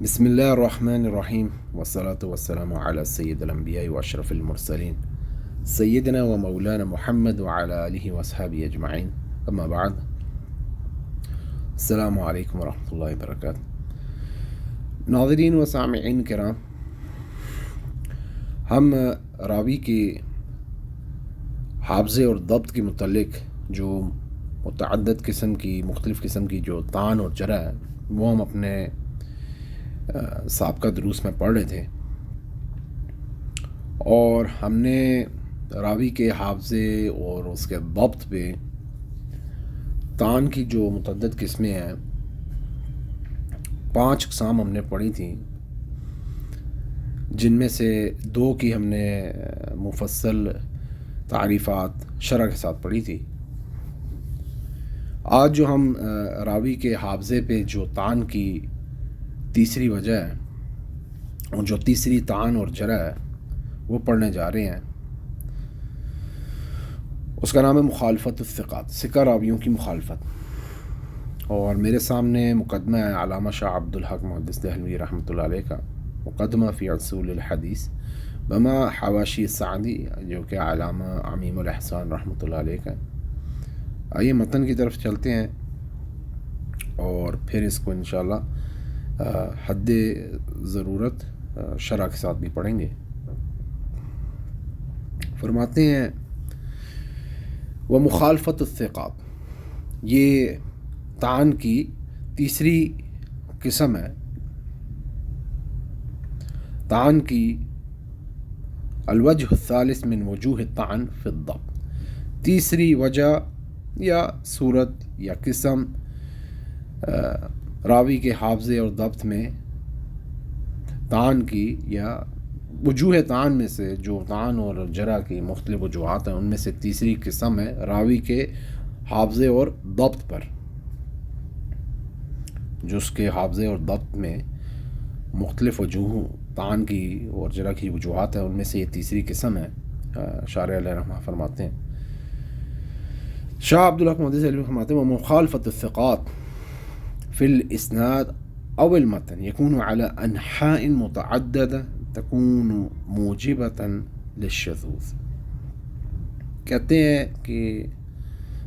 بسم الله الرحمن الرحيم والصلاة والسلام على سيد الأنبياء وأشرف المرسلين سيدنا ومولانا محمد وعلى آله وأصحابه أجمعين. أما بعد، السلام عليكم ورحمة الله وبركاته. ناظرین و سامعین کرام، ہم راوی کے حافظے اور ضبط کے متعلق جو مختلف قسم کی جو طعن اور جرح ہے وہ ہم اپنے سابقہ دروس میں پڑھ رہے تھے، اور ہم نے راوی کے حافظے اور اس کے ضبط پہ طعن کی جو متعدد قسمیں ہیں 5 اقسام ہم نے پڑھی تھیں، جن میں سے 2 کی ہم نے مفصل تعریفات شرح کے ساتھ پڑھی تھی۔ آج جو ہم راوی کے حافظے پہ جو طعن کی تیسری وجہ ہے اور جو تیسری طعن اور جرح ہے وہ پڑھنے جا رہے ہیں، اس کا نام ہے مخالفت الثقات، ثقہ راویوں کی مخالفت۔ اور میرے سامنے مقدمہ ہے علامہ شاہ عبدالحق محدث دہلوی رحمۃ اللہ علیہ کا، مقدمہ فی اصول الحدیث بما حواشی سعدی، جو کہ علامہ عمیم الاحسان رحمۃ اللہ علیہ کا۔ آئیے متن کی طرف چلتے ہیں اور پھر اس کو انشاءاللہ حد ضرورت شرح کے ساتھ بھی پڑھیں گے۔ فرماتے ہیں وہ مخالفت الثقات، یہ طعن کی تیسری قسم ہے۔ طعن کی الوجہ الثالث من وجوہ الطعن فی الضبط، تیسری وجہ یا صورت یا قسم راوی کے حافظے اور ضبط میں طعن کی، یا وجوہ طعن میں سے جو طعن اور جرح کی مختلف وجوہات ہیں ان میں سے تیسری قسم ہے راوی کے حافظے اور ضبط پر، جو اس کے حافظے اور ضبط میں مختلف وجوہ طعن کی اور جرح کی وجوہات ہیں ان میں سے یہ تیسری قسم ہے۔ شارح علیہ رحمہ فرماتے ہیں، شاہ عبدالحق محدث دہلوی فرماتے ہیں ومخالفت الثقات فی الاسناد او المتن یکون علی انحاء متعددہ تکون موجبتا للشذوذ۔ کہتے ہیں کہ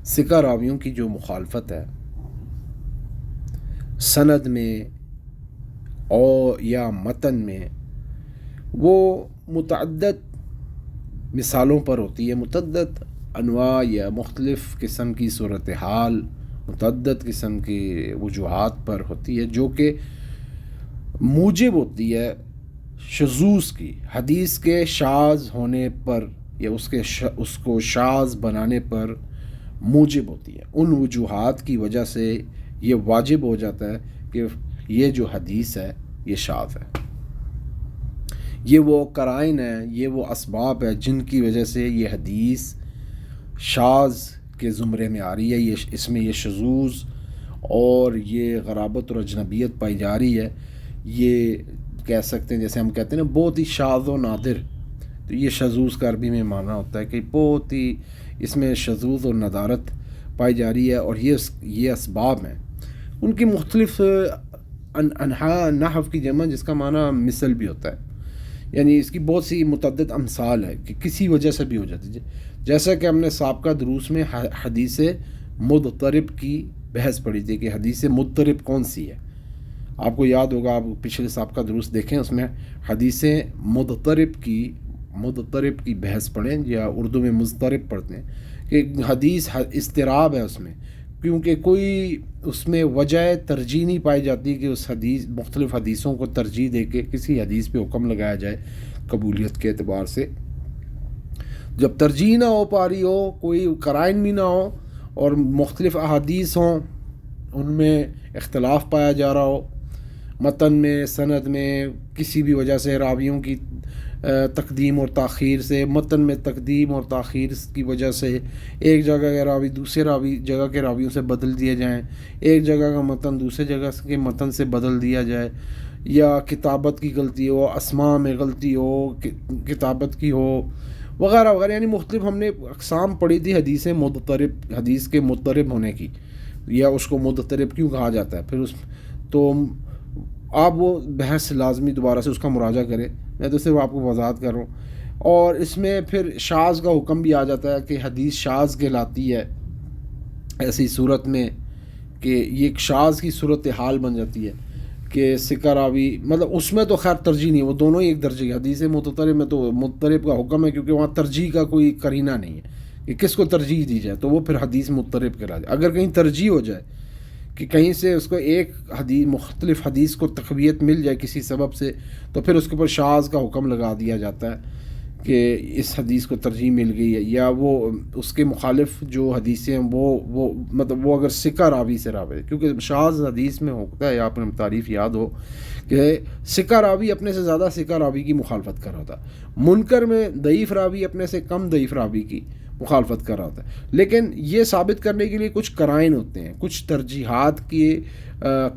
ثقہ راویوں کی جو مخالفت ہے سند میں اور یا متن میں، وہ متعدد مثالوں پر ہوتی ہے، متعدد انواع یا مختلف قسم کی صورتحال، متعدد قسم کی وجوہات پر ہوتی ہے، جو کہ موجب ہوتی ہے شذوذ کی، حدیث کے شاذ ہونے پر یا اس کو شاذ بنانے پر موجب ہوتی ہے۔ ان وجوہات کی وجہ سے یہ واجب ہو جاتا ہے کہ یہ جو حدیث ہے یہ شاذ ہے، یہ وہ قرائن ہے، یہ وہ اسباب ہے جن کی وجہ سے یہ حدیث شاذ کے زمرے میں آ رہی ہے، اس میں یہ شذوذ اور یہ غرابت اور اجنبیت پائی جا رہی ہے۔ یہ کہہ سکتے ہیں، جیسے ہم کہتے ہیں نا بہت ہی شاذ و نادر، تو یہ شذوذ کا عربی میں معنی ہوتا ہے کہ بہت ہی اس میں شذوذ اور ندارت پائی جا رہی ہے، اور یہ اسباب ہیں۔ ان کی مختلف انحاء، نحو کی جمع جس کا معنی مثل بھی ہوتا ہے، یعنی اس کی بہت سی متعدد امثال ہے کہ کسی وجہ سے بھی ہو جاتی ہے۔ جیسا کہ ہم نے سابقہ دروس میں حدیث مضطرب کی بحث پڑھی تھی کہ حدیث مضطرب کون سی ہے، آپ کو یاد ہوگا، آپ پچھلے سابقہ دروس دیکھیں، اس میں حدیث مضطرب کی بحث پڑھیں، یا اردو میں مضطرب پڑھتے ہیں کہ حدیث اضطراب ہے اس میں، کیونکہ کوئی اس میں وجہ ترجیح نہیں پائی جاتی کہ اس مختلف حدیثوں کو ترجیح دے کے کسی حدیث پہ حکم لگایا جائے قبولیت کے اعتبار سے۔ جب ترجیح نہ ہو پا رہی ہو، کوئی قرائن بھی نہ ہو، اور مختلف احادیث ہوں ان میں اختلاف پایا جا رہا ہو، متن میں، سند میں کسی بھی وجہ سے راویوں کی تقدیم اور تاخیر سے، متن میں تقدیم اور تاخیر کی وجہ سے ایک جگہ کے راوی دوسرے جگہ کے راویوں سے بدل دیے جائیں، ایک جگہ کا متن دوسرے جگہ کے متن سے بدل دیا جائے، یا کتابت کی غلطی ہو، اسماء میں غلطی ہو، کتابت کی ہو، وغیرہ وغیرہ، یعنی مختلف ہم نے اقسام پڑھی تھی حدیث کے مضطرب ہونے کی، یا اس کو مضطرب کیوں کہا جاتا ہے۔ پھر تو آپ وہ بحث لازمی دوبارہ سے اس کا مراجعہ کریں، میں تو صرف آپ کو وضاحت کر رہا ہوں۔ اور اس میں پھر شاذ کا حکم بھی آ جاتا ہے کہ حدیث شاذ کہلاتی ہے ایسی صورت میں کہ یہ ایک شاذ کی صورت حال بن جاتی ہے کہ ثقہ راوی، مطلب اس میں تو خیر ترجیح نہیں، وہ دونوں ہی ایک درجے کی حدیث متطرب میں تو مضطرب کا حکم ہے، کیونکہ وہاں ترجیح کا کوئی قرینہ نہیں ہے کہ کس کو ترجیح دی جائے، تو وہ پھر حدیث مضطرب کہلا جائے۔ اگر کہیں ترجیح ہو جائے کہ کہیں سے اس کو ایک حدیث مختلف حدیث کو تقویت مل جائے کسی سبب سے، تو پھر اس کے اوپر شاذ کا حکم لگا دیا جاتا ہے کہ اس حدیث کو ترجیح مل گئی ہے، یا وہ اس کے مخالف جو حدیثیں ہیں وہ مطلب وہ اگر ثقہ راوی سے راوی، کیونکہ شاذ حدیث میں ہوتا ہے، آپ نے تعریف یاد ہو کہ ثقہ راوی اپنے سے زیادہ ثقہ راوی کی مخالفت کر رہا ہوتا ہے، منکر میں ضعیف راوی اپنے سے کم ضعیف راوی کی مخالفت کر رہا ہوتا ہے۔ لیکن یہ ثابت کرنے کے لیے کچھ قرائن ہوتے ہیں، کچھ ترجیحات کے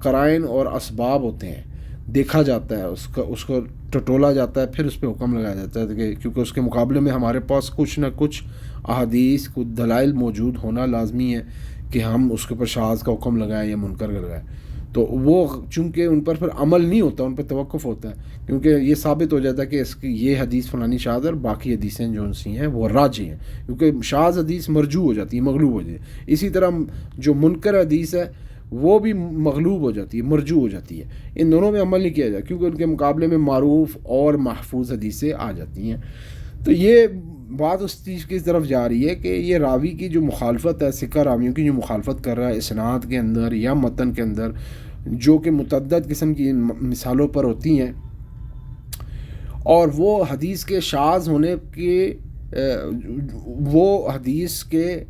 قرائن اور اسباب ہوتے ہیں، دیکھا جاتا ہے اس کو ٹٹولا جاتا ہے، پھر اس پہ حکم لگایا جاتا ہے کہ کیونکہ اس کے مقابلے میں ہمارے پاس کچھ نہ کچھ احادیث کچھ دلائل موجود ہونا لازمی ہے کہ ہم اس کے اوپر شاذ کا حکم لگائیں یا منکر کا لگائیں۔ تو وہ چونکہ ان پر پھر عمل نہیں ہوتا، ان پہ توقف ہوتا ہے، کیونکہ یہ ثابت ہو جاتا ہے کہ اس کی یہ حدیث فلانی شاذ اور باقی حدیثیں جو سی ہیں وہ راجح ہیں، کیونکہ شاذ حدیث مرجوع ہو جاتی ہے، مغلوب ہو جاتی ہے۔ اسی طرح جو منکر حدیث ہے وہ بھی مغلوب ہو جاتی ہے، مرجوع ہو جاتی ہے۔ ان دونوں میں عمل نہیں کیا جاتا کیونکہ ان کے مقابلے میں معروف اور محفوظ حدیثیں آ جاتی ہیں۔ تو یہ بات اس چیز کی طرف جا رہی ہے کہ یہ راوی کی جو مخالفت ہے، ثقہ راویوں کی جو مخالفت کر رہا ہے اسناد کے اندر یا متن کے اندر، جو کہ متعدد قسم کی مثالوں پر ہوتی ہیں، اور وہ حدیث کے شاذ ہونے کے وہ حدیث کے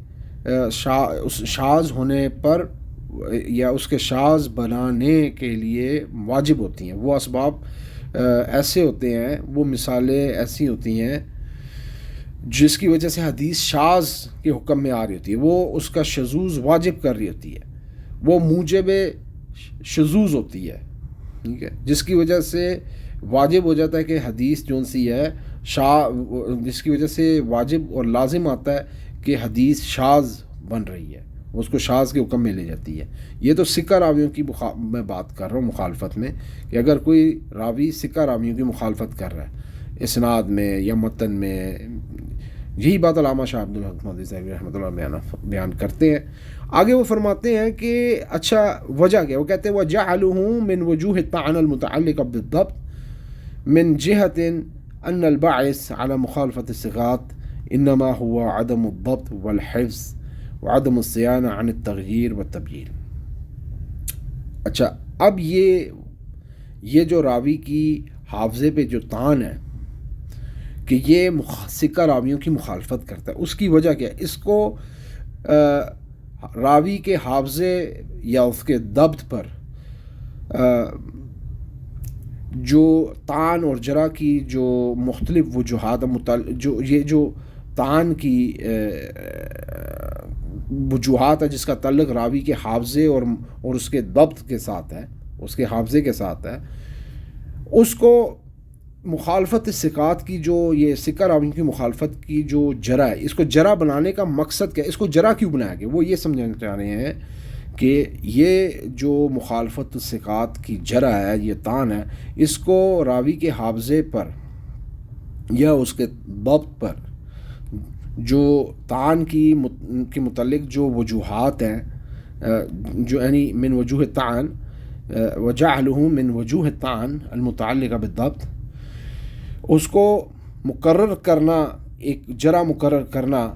شاذ ہونے پر یا اس کے شاذ بنانے کے لیے واجب ہوتی ہیں۔ وہ اسباب ایسے ہوتے ہیں، وہ مثالیں ایسی ہوتی ہیں جس کی وجہ سے حدیث شاذ کے حکم میں آ رہی ہوتی ہے، وہ اس کا شذوذ واجب کر رہی ہوتی ہے، وہ موجب شذوذ ہوتی ہے، ٹھیک ہے، جس کی وجہ سے واجب ہو جاتا ہے کہ حدیث جون سی ہے جس کی وجہ سے واجب اور لازم آتا ہے کہ حدیث شاذ بن رہی ہے، اس کو شاذ کے حکم میں لے جاتی ہے۔ یہ تو ثقہ راویوں کی میں بات کر رہا ہوں مخالفت میں، کہ اگر کوئی راوی ثقہ راویوں کی مخالفت کر رہا ہے اسناد میں یا متن میں، یہی بات علامہ شاہ عبد الحق مدنی صاحب رحمۃ اللہ بیان کرتے ہیں۔ آگے وہ فرماتے ہیں کہ اچھا وجہ کیا، وہ کہتے ہیں وَجَعَلُهُ مِنْ وُجُوهِ الطَّعْنِ الْمُتَعَلِّقَ بِالضَّبْطِ مِنْ جِهَةٍ أَنَّ الْبَاعِثَ عَلَى مُخَالَفَةِ الثِّقَاتِ إِنَّمَا هُوَ عَدَمُ الضَّبْطِ وَالْحِفْظِ وعدم الصیانہ عن التغییر والتبدیل۔ اچھا اب یہ جو راوی کی حافظے پہ جو طعن ہے کہ یہ ثقہ راویوں کی مخالفت کرتا ہے، اس کی وجہ کیا ہے؟ اس کو راوی کے حافظے یا اس کے ضبط پر جو طعن اور جرح کی جو مختلف وجوہات جو طعن کی وجوہات ہے، جس کا تعلق راوی کے حافظے اور اس کے ضبط کے ساتھ ہے، اس کے حافظے کے ساتھ ہے، اس کو مخالفت ثقات کی جو یہ ثقہ راوی کی مخالفت کی جو جرح ہے، اس کو جرح بنانے کا مقصد کیا ہے، اس کو جرح کیوں بنایا گیا؟ وہ یہ سمجھانا چاہ رہے ہیں کہ یہ جو مخالفت ثقات کی جرح ہے، یہ طعن ہے، اس کو راوی کے حافظے پر یا اس کے ضبط پر جو طعن کی متعلق جو وجوہات ہیں، جو یعنی من وجوہ الطعن وجعلہ من وجوہ الطعن المتعلقہ بالضبط، اس کو مقرر کرنا، ایک جرح مقرر کرنا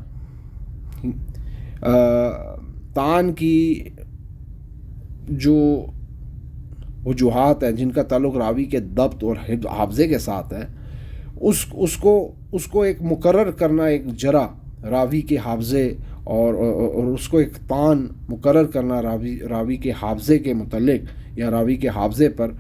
طعن کی جو وجوہات ہیں جن کا تعلق راوی کے ضبط اور حافظے کے ساتھ ہے، اس کو ایک مقرر کرنا، ایک جرح راوی کے حافظے اور اس کو ایک طعن مقرر کرنا راوی کے حافظے کے متعلق یا راوی کے حافظے پر،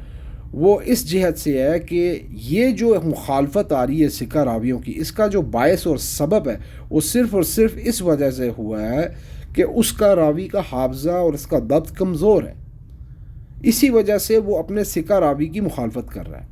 وہ اس جہت سے ہے کہ یہ جو مخالفت آ رہی ہے ثقہ راویوں کی، اس کا جو باعث اور سبب ہے وہ صرف اور صرف اس وجہ سے ہوا ہے کہ اس کا راوی کا حافظہ اور اس کا ضبط کمزور ہے، اسی وجہ سے وہ اپنے ثقہ راوی کی مخالفت کر رہا ہے۔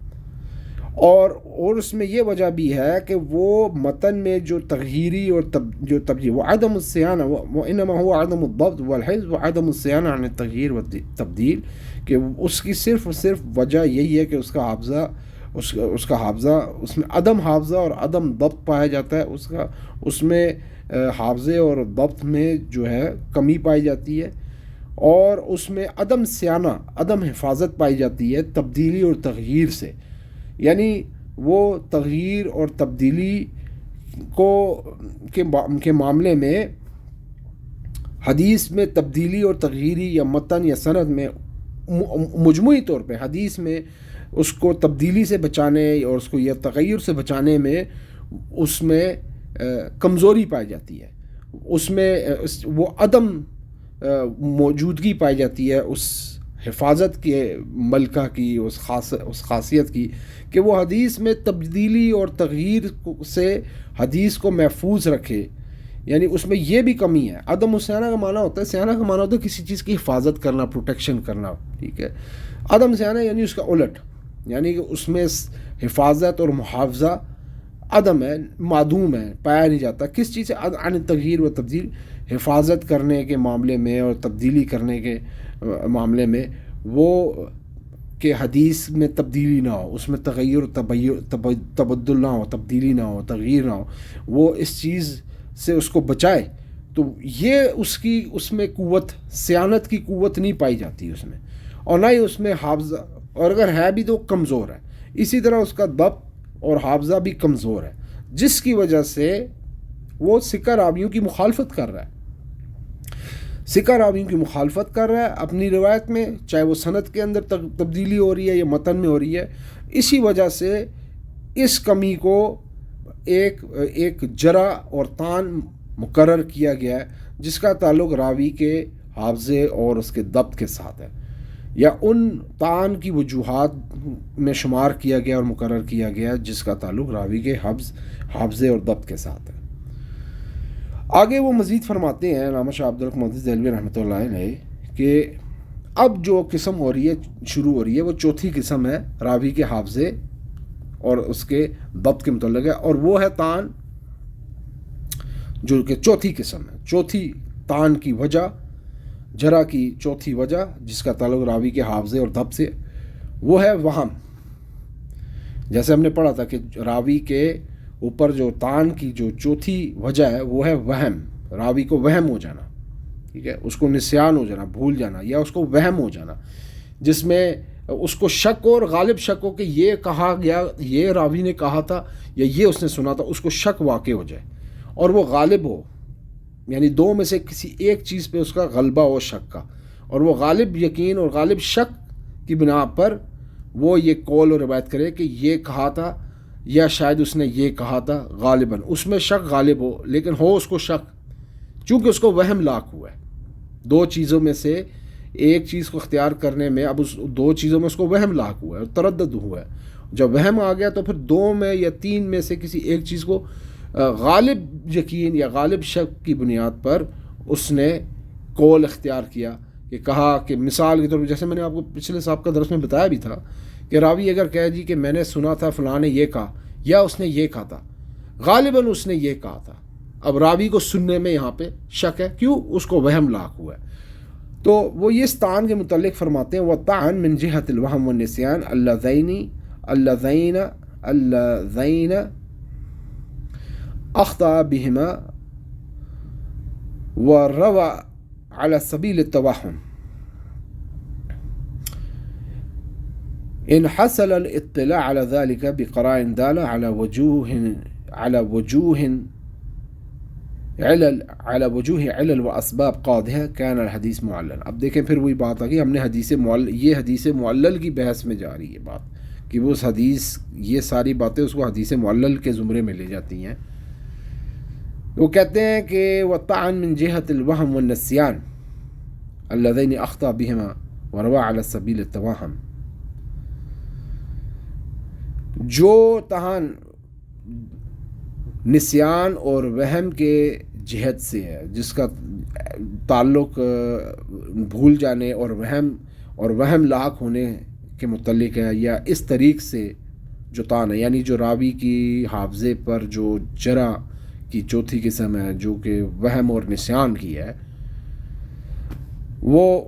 اور اس میں یہ وجہ بھی ہے کہ وہ متن میں جو تغییری اور جو تبدیل وہ عدم الصیانہ وہ انما هو عدم الضبط والحفظ وعدم الصیانہ عن التغییر والتبدیل، کہ اس کی صرف اور صرف وجہ یہی ہے کہ اس کا حافظہ اس میں عدم حافظہ اور عدم ضبط پایا جاتا ہے، اس میں حافظے اور ضبط میں جو ہے کمی پائی جاتی ہے، اور اس میں عدم صیانہ عدم حفاظت پائی جاتی ہے تبدیلی اور تغییر سے، یعنی وہ تغییر اور تبدیلی کے معاملے میں حدیث میں تبدیلی اور تغییری یا متن یا سند میں مجموعی طور پہ حدیث میں اس کو تبدیلی سے بچانے اور اس کو یا تغیر سے بچانے میں اس میں کمزوری پائی جاتی ہے، اس میں وہ عدم موجودگی پائی جاتی ہے اس حفاظت کے ملکہ کی، اس خاصیت کی کہ وہ حدیث میں تبدیلی اور تغییر سے حدیث کو محفوظ رکھے، یعنی اس میں یہ بھی کمی ہے۔ عدم الصیانہ کا معنی ہوتا ہے، صیانہ کا معنی ہوتا ہے کسی چیز کی حفاظت کرنا، پروٹیکشن کرنا، ٹھیک ہے۔ عدم صیانہ یعنی اس کا الٹ، یعنی کہ اس میں حفاظت اور محافظہ عدم ہے، معدوم ہے، پایا نہیں جاتا۔ کس چیز سے؟ عن تغییر و تبدیل، حفاظت کرنے کے معاملے میں اور تبدیلی کرنے کے معاملے میں، وہ کہ حدیث میں تبدیلی نہ ہو، اس میں تغیر تبدل نہ ہو، تبدیلی نہ ہو، تغییر نہ ہو، وہ اس چیز سے اس کو بچائے، تو یہ اس میں قوت، صیانت کی قوت نہیں پائی جاتی اس میں، اور نہ ہی اس میں حافظہ، اور اگر ہے بھی تو کمزور ہے۔ اسی طرح اس کا ضبط اور حافظہ بھی کمزور ہے، جس کی وجہ سے وہ ثقہ راویوں کی مخالفت کر رہا ہے، ثقہ راویوں کی مخالفت کر رہا ہے اپنی روایت میں، چاہے وہ سند کے اندر تبدیلی ہو رہی ہے یا متن میں ہو رہی ہے۔ اسی وجہ سے اس کمی کو ایک جرح اور تان مقرر کیا گیا ہے، جس کا تعلق راوی کے حافظے اور اس کے ضبط کے ساتھ ہے، یا ان تان کی وجوہات میں شمار کیا گیا اور مقرر کیا گیا جس کا تعلق راوی کے حافظے اور ضبط کے ساتھ ہے۔ آگے وہ مزید فرماتے ہیں علامہ شاہ عبد الحق محدث دہلوی رحمۃ اللہ علیہ کہ اب جو قسم ہو رہی ہے، شروع ہو رہی ہے، وہ چوتھی قسم ہے راوی کے حافظے اور اس کے ضبط کے متعلق ہے، اور وہ ہے تان، جو کہ چوتھی قسم ہے، چوتھی تان کی وجہ، جرح کی چوتھی وجہ جس کا تعلق راوی کے حافظے اور ضبط سے، وہ ہے وہم۔ جیسے ہم نے پڑھا تھا کہ راوی کے اوپر جو تان کی جو چوتھی وجہ ہے وہ ہے وہم، راوی کو وہم ہو جانا، ٹھیک ہے، اس کو نسیان ہو جانا، بھول جانا، یا اس کو وہم ہو جانا، جس میں اس کو شک اور غالب شک ہو کہ یہ کہا گیا، یہ راوی نے کہا تھا یا یہ اس نے سنا تھا، اس کو شک واقع ہو جائے اور وہ غالب ہو، یعنی دو میں سے کسی ایک چیز پہ اس کا غلبہ ہو شک کا، اور وہ غالب یقین اور غالب شک کی بنا پر وہ یہ قول اور روایت کرے کہ یہ کہا تھا یا شاید اس نے یہ کہا تھا، غالباً اس میں شک غالب ہو، لیکن ہو اس کو شک، چونکہ اس کو وہم لاحق ہوا ہے، دو چیزوں میں سے ایک چیز کو اختیار کرنے میں اب اس دو چیزوں میں اس کو وہم لاحق ہوا ہے اور تردد ہوا ہے۔ جب وہم آ گیا تو پھر دو میں یا تین میں سے کسی ایک چیز کو غالب یقین یا غالب شک کی بنیاد پر اس نے قول اختیار کیا، کہ کہا کہ مثال کے طور پر جیسے میں نے آپ کو پچھلے سابقہ درس میں بتایا بھی تھا کہ راوی اگر کہے جی کہ میں نے سنا تھا فلاں نے یہ کہا یا اس نے یہ کہا تھا، غالباً اس نے یہ کہا تھا، اب راوی کو سننے میں یہاں پہ شک ہے، کیوں؟ اس کو وہم لاحق ہوا ہے۔ تو وہ یہ طعن کے متعلق فرماتے ہیں وَالطَّعْنُ مِنْ جِهَةِ الْوَهْمِ وَالنِّسْيَانِ اللَّذَيْنِ أَخْطَأَ بِهِمَا وَرَوَى على سبيل التوهم إن حصل الاطلاع على ذلك بقرائن دالة على وجوه علل واسباب قادحة كان الحديث معلل۔ اب دیکھیں پھر وہی بات آ گئی، ہم نے یہ حدیث معلل کی بحث میں جا رہی ہے بات، کہ وہ حدیث، یہ ساری باتیں اس کو حدیث معلل کے زمرے میں لے جاتی ہیں۔ وہ کہتے ہیں کہ وَالطَّعْنُ مِنْ جِهَةِ الْوَهْمِ وَالنِّسْيَانِ اللَّذَيْنِ أَخْطَأَ بِهِمَا وَرَوَى عَلَى سَبِيلِ التَّوَهُمِ، جو تہان نسیان اور وہم کے جہت سے ہے، جس کا تعلق بھول جانے اور وہم لاحق ہونے کے متعلق ہے، یا اس طریق سے جو طعن ہے، یعنی جو راوی کی حافظے پر جو جرح کی چوتھی قسم ہے جو کہ وہم اور نسیان کی ہے، وہ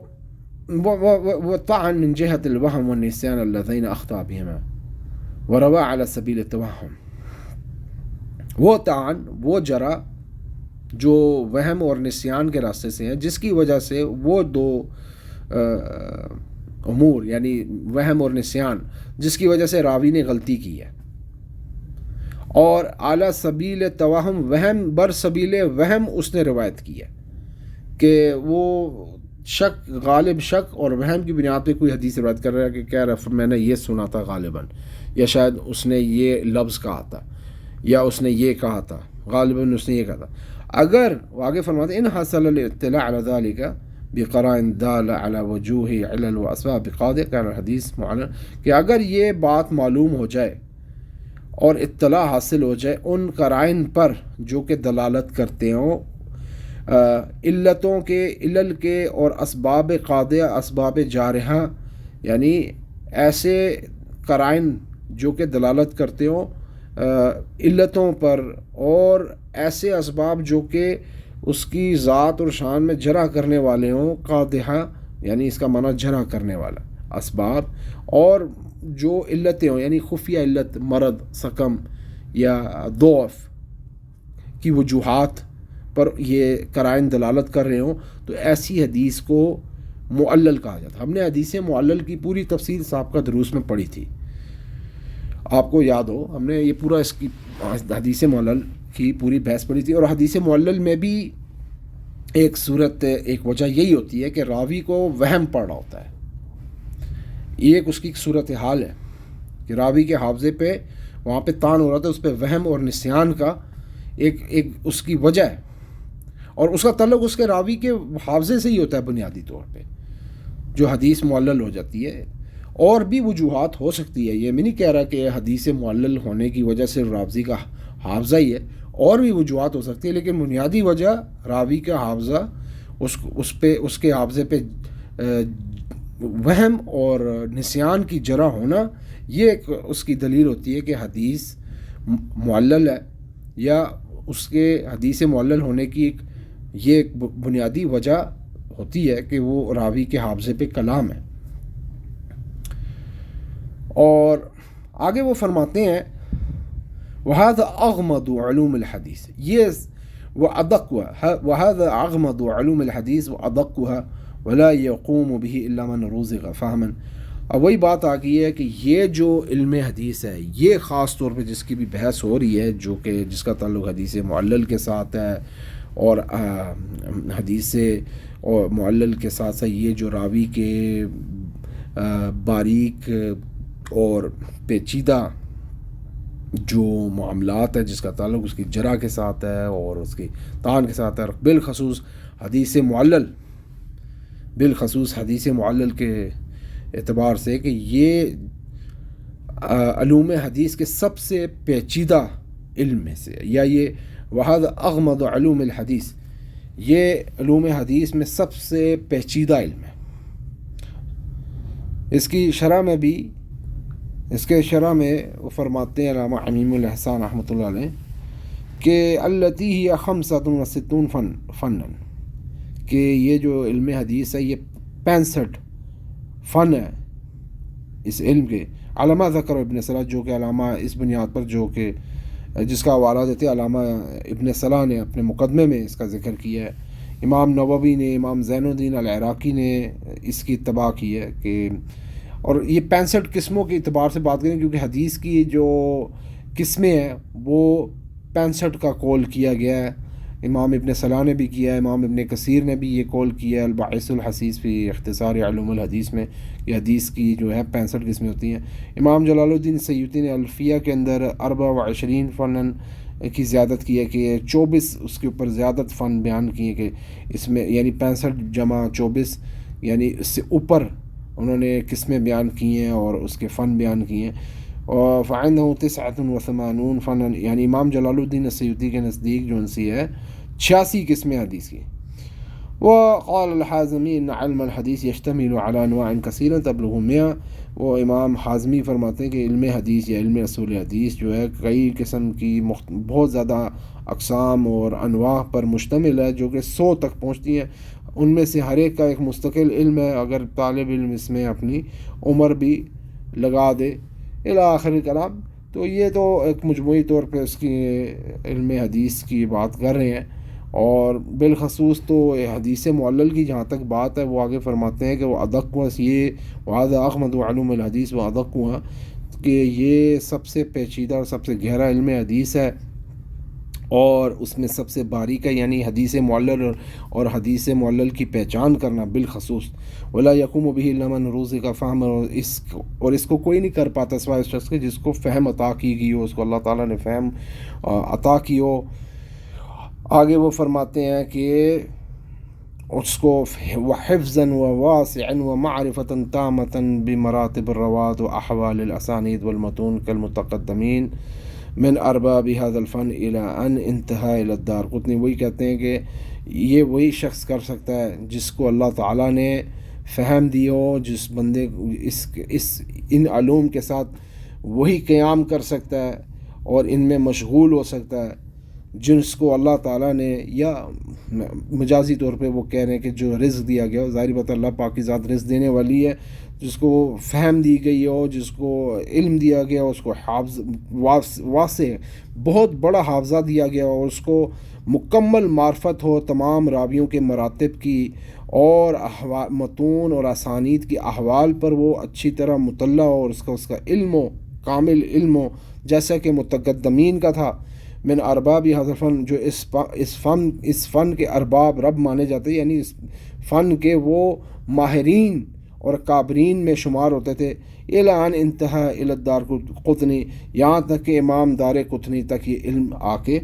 طعن من جهة الوهم والنسيان اللذين أخطأ بهما وروا على سبيل التوهم. وہ طعن، وہ جرح جو وہم اور نسیان کے راستے سے ہیں، جس کی وجہ سے وہ دو امور یعنی وہم اور نسیان جس کی وجہ سے راوی نے غلطی کی ہے، اور اعلیٰ سبیل توہم، وہم بر سبیل وہم اس نے روایت کی ہے کہ وہ شک، غالب شک اور وہم کی بنیاد پہ کوئی حدیث روایت کر رہا ہے کہ کہہ رہا میں نے یہ سنا تھا غالباً، یا شاید اس نے یہ لفظ کہا تھا، یا اس نے یہ کہا تھا، غالباً اس نے یہ کہا تھا. اگر وہ آگے فرماتے ان حصل الاطلاع على ذلك بقرائن دالة على وجوه علل واسباب قاطعة كان الحديث معلل، کہ اگر یہ بات معلوم ہو جائے اور اطلاع حاصل ہو جائے ان قرائن پر جو کہ دلالت کرتے ہوں علتوں کے، علل کے اور اسباب قاطعہ، اسباب جارحہ، یعنی ایسے قرائن جو کہ دلالت کرتے ہوں علتوں پر، اور ایسے اسباب جو کہ اس کی ذات اور شان میں جرح کرنے والے ہوں، قاطعہ یعنی اس کا معنی جرح کرنے والا اسباب، اور جو علتیں ہوں یعنی خفیہ علت، مرض، سقم یا ضعف کی وجوہات پر یہ قرائن دلالت کر رہے ہوں، تو ایسی حدیث کو معلل کہا جاتا. ہم نے حدیث معلل کی پوری تفصیل سابقہ دروس میں پڑھی تھی، آپ کو یاد ہو، ہم نے یہ پورا اس کی حدیث معلل کی پوری بحث پڑھی تھی. اور حدیث معلل میں بھی ایک صورت، ایک وجہ یہی ہوتی ہے کہ راوی کو وہم پڑ رہا ہوتا ہے. یہ ایک اس کی صورت حال ہے کہ راوی کے حافظے پہ وہاں پہ طعن ہو رہا تھا، اس پہ وہم اور نسیان کا ایک اس کی وجہ ہے، اور اس کا تعلق اس کے راوی کے حافظے سے ہی ہوتا ہے بنیادی طور پہ، جو حدیث معلل ہو جاتی ہے. اور بھی وجوہات ہو سکتی ہے، یہ میں نہیں کہہ رہا کہ حدیث معلل ہونے کی وجہ سے راوی کا حافظہ ہی ہے، اور بھی وجوہات ہو سکتی ہے، لیکن بنیادی وجہ راوی کا حافظہ، اس کے حافظے پہ وہم اور نسیان کی جرح ہونا، یہ ایک اس کی دلیل ہوتی ہے کہ حدیث معلل ہے، یا اس کے حدیث معلل ہونے کی یہ ایک بنیادی وجہ ہوتی ہے کہ وہ راوی کے حافظے پہ کلام ہے. اور آگے وہ فرماتے ہیں وَهَذَا أَغْمَضُ عُلُومِ الْحَدِيثِ، یہ وَهَذَا أَغْمَضُ عُلُومِ الْحَدِيثِ وَأَدَقُّهَا وَلَا يَقُومُ بِهِ إِلَّا مَنْ رُزِقَ فَهْمًا. اب وہی بات آ گئی ہے کہ یہ جو علم حدیث ہے، یہ خاص طور پہ جس کی بھی بحث ہو رہی ہے، جو کہ جس کا تعلق حدیث معلل کے ساتھ ہے، اور حدیث اور معلل کے ساتھ ساتھ یہ جو راوی کے باریک اور پیچیدہ جو معاملات ہے، جس کا تعلق اس کی جرح کے ساتھ ہے اور اس کی طعن کے ساتھ ہے، بالخصوص حدیث معلل کے اعتبار سے کہ یہ علوم حدیث کے سب سے پیچیدہ علم میں سے، یا یہ وَهَذَا أَغْمَضُ عُلُومِ الْحَدِيثِ، یہ علوم حدیث میں سب سے پیچیدہ علم ہے. اس کی شرح میں بھی، اس کے شرح میں وہ فرماتے ہیں علامہ عمیم الاحسان رحمۃ اللہ علیہ کہ التی ہی 65 فنن، کہ یہ جو علم حدیث ہے یہ 65 فن ہے اس علم کے. علامہ ذکر ابن صلاح، جو کہ علامہ اس بنیاد پر جو کہ جس کا حوالہ دیتے علامہ ابن صلاح نے اپنے مقدمے میں اس کا ذکر کیا ہے، امام نووی نے، امام زین الدین العراقی نے اس کی اتباع کی ہے کہ، اور یہ 65 قسموں کے اعتبار سے بات کریں کیونکہ حدیث کی جو قسمیں ہیں وہ 65 کا قول کیا گیا ہے. امام ابن صلاح نے بھی کیا ہے، امام ابن کثیر نے بھی یہ قول کیا ہے الباعث الحثیث فی اختصار علوم الحدیث میں، یہ حدیث کی جو ہے 65 قسمیں ہوتی ہیں. امام جلال الدین سیوطی نے الفیہ کے اندر 24 فنن کی زیادت کی ہے کہ 24 اس کے اوپر زیادت فن بیان کیے کہ اس میں یعنی 65 جمع 24 یعنی اس سے اوپر انہوں نے قسمیں بیان کی ہیں اور اس کے فن بیان کیے ہیں. اور فعنده 89 فنن، یعنی امام جلال الدین سیوطی کے نزدیک جو ان سی ہے 86 قسمیں حدیث کی. وقال الحازمی ان علم الحدیث یشتمل علی انواع کثیرہ تبلغ 100. وہ امام حازمی فرماتے ہیں کہ علم حدیث یا علم اصول حدیث جو ہے کئی قسم کی بہت زیادہ اقسام اور انواع پر مشتمل ہے جو کہ 100 تک پہنچتی ہیں. ان میں سے ہر ایک کا ایک مستقل علم ہے اگر طالب علم اس میں اپنی عمر بھی لگا دے الی آخر کلام. تو یہ تو ایک مجموعی طور پہ اس کی علم حدیث کی بات کر رہے ہیں. اور بالخصوص تو حدیث معلل کی جہاں تک بات ہے وہ آگے فرماتے ہیں کہ وہ ادق یہ وہذا احمد علوم الحدیث و ادق کہ یہ سب سے پیچیدہ اور سب سے گہرا علم حدیث ہے اور اس میں سب سے باریک ہے، یعنی حدیث معلل اور حدیث معلل کی پہچان کرنا بالخصوص. ولا یقوم به الا من رزق فهم، اور اس کو کوئی نہیں کر پاتا سوائے اس شخص کے جس کو فہم عطا کی گئی ہو، اس کو اللہ تعالیٰ نے فہم عطا کی ہو. آگے وہ فرماتے ہیں کہ اس کو وحفظا وواسعا ومعرفة تامة بمراتب الروات واحوال الاسانید والمتون كالمتقدمین من ارباب هذا الفن الى ان انتہا الى الدارقطنی. وہی کہتے ہیں کہ یہ وہی شخص کر سکتا ہے جس کو اللہ تعالیٰ نے فہم دی ہو، جس بندے ان علوم کے ساتھ وہی قیام کر سکتا ہے اور ان میں مشغول ہو سکتا ہے جس کو اللہ تعالیٰ نے، یا مجازی طور پہ وہ کہہ رہے ہیں کہ جو رزق دیا گیا ہو، ظاہری بات اللہ پاک کی ذات رزق دینے والی ہے، جس کو فہم دی گئی ہو، جس کو علم دیا گیا ہو، اس کو حافظ واسع بہت بڑا حافظہ دیا گیا ہو، اور اس کو مکمل معرفت ہو تمام راویوں کے مراتب کی اور متون اور اسانید کی احوال پر وہ اچھی طرح مطلع ہو، اور اس کا علم ہو، کامل علم ہو جیسا کہ متقدمین کا تھا. من ارباب هذا الفن، جو اس فن کے ارباب رب مانے جاتے، یعنی اس فن کے وہ ماہرین اور کابرین میں شمار ہوتے تھے. اعلان انتہا الی الدارقطنی، یہاں تک کہ امام دار قطنی تک یہ علم آ کے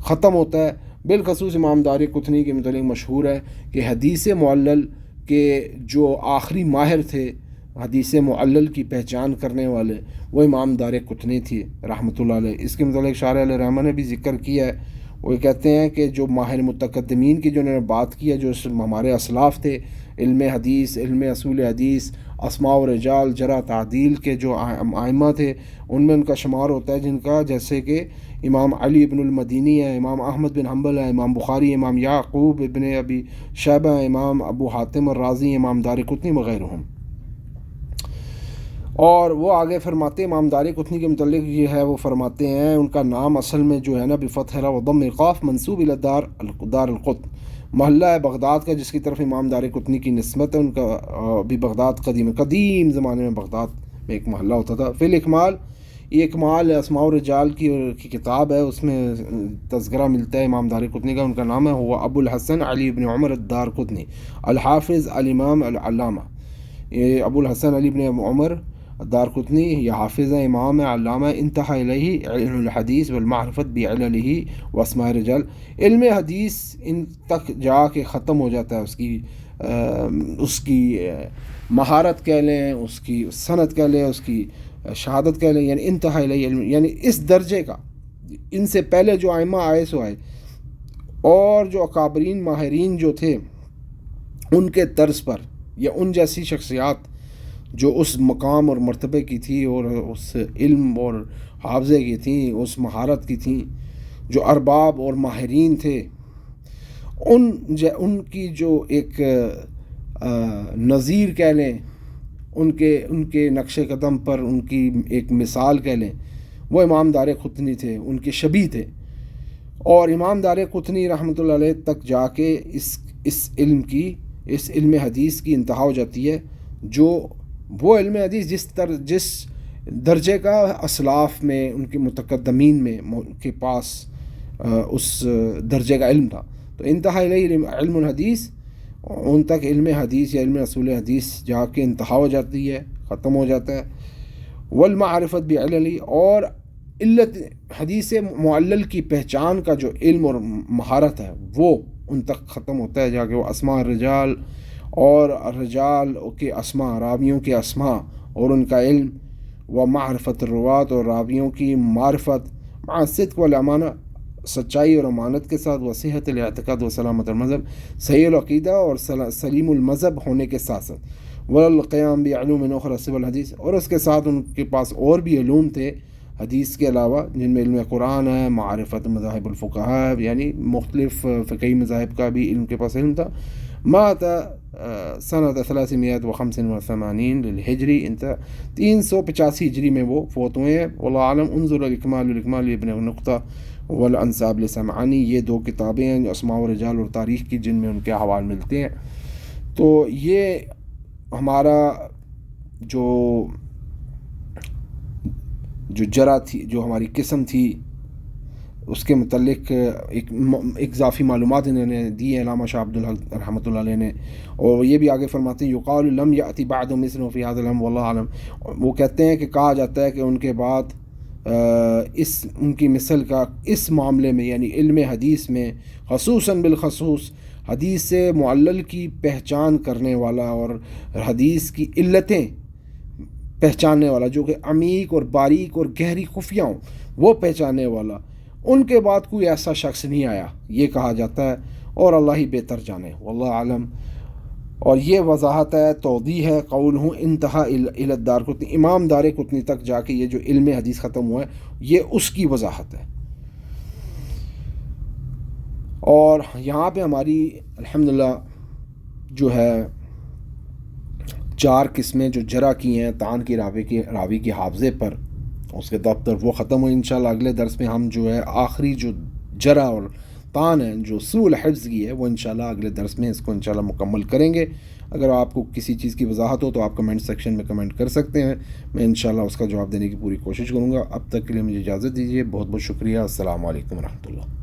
ختم ہوتا ہے. بالخصوص امام دار قطنی کے متعلق مشہور ہے کہ حدیث معلل کے جو آخری ماہر تھے حدیث معلل کی پہچان کرنے والے، وہ امام دار قطنی تھی رحمۃ اللہ علیہ. اس کے متعلق شارح علیہ رحمہ نے بھی ذکر کیا ہے. وہ کہتے ہیں کہ جو ماہر متقدمین کی جو انہوں نے بات کی ہے، جو ہمارے اسلاف تھے علم حدیث، علم اصول حدیث، اسماء و رجال، جرح تعدیل کے جو ائمہ تھے، ان میں ان کا شمار ہوتا ہے، جن کا جیسے کہ امام علی ابن المدینی ہے، امام احمد بن حنبل ہے، امام بخاری، امام یعقوب ابن ابی شیبہ، امام ابو حاتم الرازی، امام دار قطنی وغیرہ. اور وہ آگے فرماتے امام دار قطنی کے متعلق یہ ہے، وہ فرماتے ہیں ان کا نام اصل میں جو ہے نا بفتح را و ضم القاف منسوب الی دار القطن، محلہ ہے بغداد کا جس کی طرف امام دار قطنی کی نسبت ہے. ان کا بھی بغداد قدیم زمانے میں بغداد میں ایک محلہ ہوتا تھا. فی الاکمال، یہ اکمال اسماء الرجال کی کتاب ہے، اس میں تذکرہ ملتا ہے امام دار قطنی کا. ان کا نام ہے ہوا ابو الحسن علی بن عمر الدار قطنی الحافظ الامام العلامہ. یہ ابو الحسن علی بن عمر دار قطنی یہ حافظ ہے، امام ہے، علامہ. انتہا الیہ علم الحدیث والمعرفت بعللہ واسماء الرجال. علم حدیث ان تک جا کے ختم ہو جاتا ہے، اس کی مہارت کہہ لیں، اس کی سند کہہ لیں، اس کی شہادت کہہ لیں، یعنی انتہا الیہ علم، یعنی اس درجے کا. ان سے پہلے جو ائمہ آئے سو آئے اور جو اکابرین ماہرین جو تھے ان کے طرز پر، یا ان جیسی شخصیات جو اس مقام اور مرتبے کی تھی اور اس علم اور حافظے کی تھیں، اس مہارت کی تھیں، جو ارباب اور ماہرین تھے، ان کی جو ایک نظیر کہہ لیں، ان کے نقش قدم پر ان کی ایک مثال کہہ لیں، وہ امام دار قطنی تھے، ان کے شبیہ تھے. اور امام دار قطنی رحمۃ اللہ علیہ تک جا کے اس علم حدیث کی انتہا ہو جاتی ہے، جو وہ علم حدیث جس درجے کا اسلاف میں ان کے متقدمین میں کے پاس اس درجے کا علم تھا. تو انتہا الیہ علم الحدیث، ان تک علم حدیث یا علم اصول حدیث جا کے انتہا ہو جاتی ہے، ختم ہو جاتا ہے. والمعرفت بعلل، اور علت حدیث معلل کی پہچان کا جو علم اور مہارت ہے وہ ان تک ختم ہوتا ہے جا کے. وہ اسماء الرجال، اور الرجال کے اسماء، راویوں کے اسماء اور ان کا علم، و معرفت الروات، اور راویوں کی معرفت، مع الصدق والامانہ، سچائی اور امانت کے ساتھ، وصیحت الاعتقاد و سلامت المذہب، صحیح العقیدہ اور سلیم المذہب ہونے کے ساتھ ساتھ، والقیام بعلوم اخرى سوى الحدیث، اور اس کے ساتھ ان کے پاس اور بھی علوم تھے حدیث کے علاوہ، جن میں علم قرآن ہے، معرفت مذاہب الفقہاء، یعنی مختلف فقہی مذاہب کا بھی ان کے پاس علم تھا. مات سنة 385 للہجری، 385 ہجری میں وہ فوت ہوئے ہیں. واللہ اعلم. انظر الاکمال ابن نقطہ والانساب لسمعانی، یہ 2 کتابیں ہیں جو اسماء و رجال اور تاریخ کی، جن میں ان کے احوال ملتے ہیں. تو یہ ہمارا جو جرا تھی، جو ہماری قسم تھی، اس کے متعلق ایک اضافی معلومات انہوں نے دی ہیں علامہ شاہ عبدالحق رحمۃ اللہ علیہ نے. اور یہ بھی آگے فرماتے ہیں یقال لم یأتی بعد مثل فی هذا الامر واللہ اعلم، وہ کہتے ہیں کہ کہا جاتا ہے کہ ان کے بعد ان کی مثل کا اس معاملے میں، یعنی علم حدیث میں، خصوصاً بالخصوص حدیث سے معلل کی پہچان کرنے والا اور حدیث کی علتیں پہچاننے والا، جو کہ عمیق اور باریک اور گہری خفیہ ہوں، وہ پہچاننے والا، ان کے بعد کوئی ایسا شخص نہیں آیا، یہ کہا جاتا ہے. اور اللہ ہی بہتر جانے، واللہ عالم. اور یہ وضاحت ہے، توضیح ہے، قول ہوں انتہا الی الدارقطنی، امام دارقطنی تک جا کے یہ جو علم حدیث ختم ہوا ہے، یہ اس کی وضاحت ہے. اور یہاں پہ ہماری الحمدللہ جو ہے 4 قسمیں جو جرح کی ہیں طعن کی راوی کے حافظے پر، اس کے دفتر وہ ختم ہوئی. انشاءاللہ اگلے درس میں ہم جو ہے آخری جو جرح اور طعن ہے جو سوء الحفظ کی ہے، وہ انشاءاللہ اگلے درس میں اس کو انشاءاللہ مکمل کریں گے. اگر آپ کو کسی چیز کی وضاحت ہو تو آپ کمنٹ سیکشن میں کمنٹ کر سکتے ہیں، میں انشاءاللہ اس کا جواب دینے کی پوری کوشش کروں گا. اب تک کے لیے مجھے اجازت دیجیے. بہت بہت شکریہ. السلام علیکم ورحمۃ اللہ.